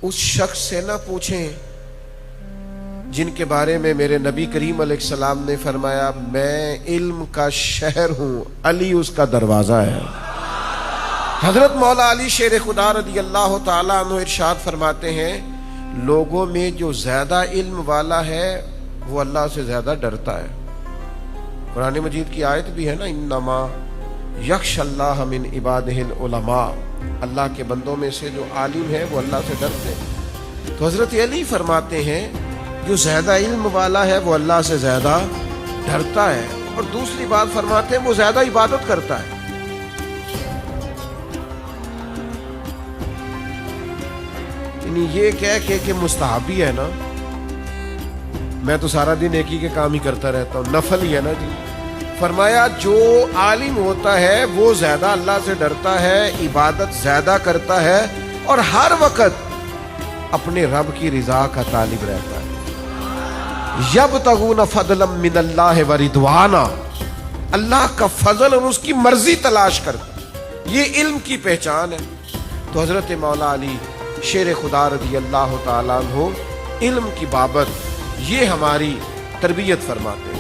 उस शख्स से ना पूछें जिनके बारे में मेरे नबी करीम अलैहिस्सलाम ने फरमाया मैं इल्म का शहर हूं, अली उसका दरवाजा है। हजरत मौला अली शेर खुदा रदी अल्लाह ताला अन्हु इरशाद फरमाते हैं, लोगों में जो ज्यादा इल्म वाला है वो अल्लाह से ज्यादा डरता है। कुरान मजीद की आयत भी है ना, इन्नमा यख्शल्लाह मिन इबादिहिल उलमा, अल्लाह के बंदों में से जो आलिम है वो अल्लाह से डरते हैं। तो हजरत अली फरमाते हैं जो ज्यादा इल्म वाला है वो अल्लाह से ज्यादा डरता है। और दूसरी बात फरमाते हैं वो ज्यादा इबादत करता है। ये कह के मुस्ताहबी है ना, मैं तो सारा दिन एक ही के काम ही करता रहता हूँ, नफल ही है ना जी। फरमाया जो आलिम होता है वो ज्यादा अल्लाह से डरता है, इबादत ज्यादा करता है और हर वक्त अपने रब की रिजा का तालिब रहता है। यब्तगून फदलम मिनल्लाह व रिदवाना, अल्लाह का फजल और उसकी मर्जी तलाश करता, ये इल्म की पहचान है। तो हजरत मौला अली शेर खुदा रदी अल्लाह ताला अन्हु इल्म की बाबत ये हमारी तरबियत फरमाते हैं।